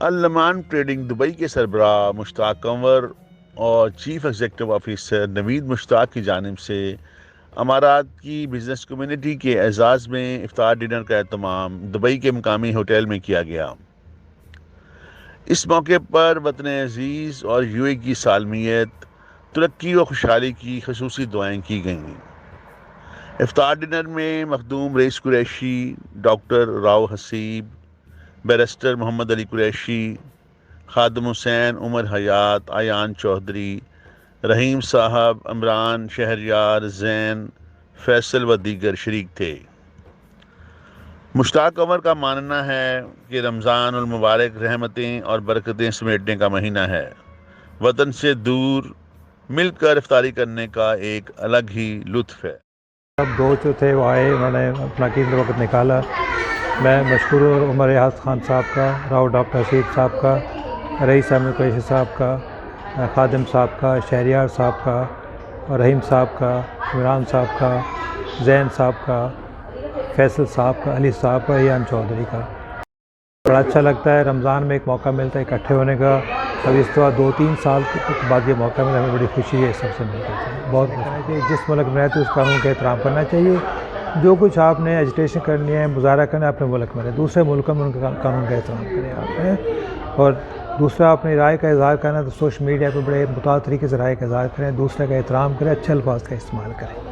النعمان trading Dubai کے سربراہ مشتاق انور اور چیف ایگزیکٹو آفیسر نوید مشتاق کی جانب سے امارات کی بزنس کمیونٹی کے اعزاز میں افطار ڈنر کا اہتمام دبئی کے مقامی ہوٹل میں کیا گیا۔ اس موقع پر وطن عزیز اور یو اے کی سالمیت، ترقی و خوشحالی کی خصوصی دعائیں کی گئیں۔ افطار ڈنر میں مخدوم رئیس قریشی، ڈاکٹر راؤ حسیب، بیرسٹر محمد علی قریشی، خادم حسین، عمر حیات، ایان چودھری، رحیم صاحب، عمران شہریار، زین، فیصل و دیگر شریک تھے۔ مشتاق انور کا ماننا ہے کہ رمضان المبارک رحمتیں اور برکتیں سمیٹنے کا مہینہ ہے۔ وطن سے دور مل کر افطاری کرنے کا ایک الگ ہی لطف ہے۔ سب دوست جو تھے وہ آئے، انہوں نے اپنا قیمتی وقت نکالا۔ میں مشکور ہوں عمر ریاض خان صاحب کا، راؤ ڈاکٹر حسیب صاحب کا، رئیس احمد قریشی صاحب کا، خادم صاحب کا، شہریار صاحب کا، رحیم صاحب کا، عمران صاحب کا، زین صاحب کا، فیصل صاحب کا، علی صاحب کا، ایان چودھری کا۔ بڑا اچھا لگتا ہے، رمضان میں ایک موقع ملتا ہے اکٹھے ہونے کا۔ اب اس طرح 2-3 سال بعد یہ موقع ملا، ہمیں بڑی خوشی ہے سب سے مل کر۔ بہت کرنا چاہیے، جس ملک میں رہتے اس قانون کا احترام کرنا چاہیے۔ جو کچھ آپ نے ایجیٹیشن کرنی ہے، مظاہرہ کرنا ہے، اپنے ملک میں رہے، دوسرے ملکوں میں ان کا قانون کا احترام کریں آپ۔ اور دوسرا اپنی رائے کا اظہار کرنا ہے تو سوشل میڈیا پہ بڑے متعدد طریقے سے رائے کا اظہار کریں، دوسرے کا احترام کریں، اچھے الفاظ کا استعمال کریں۔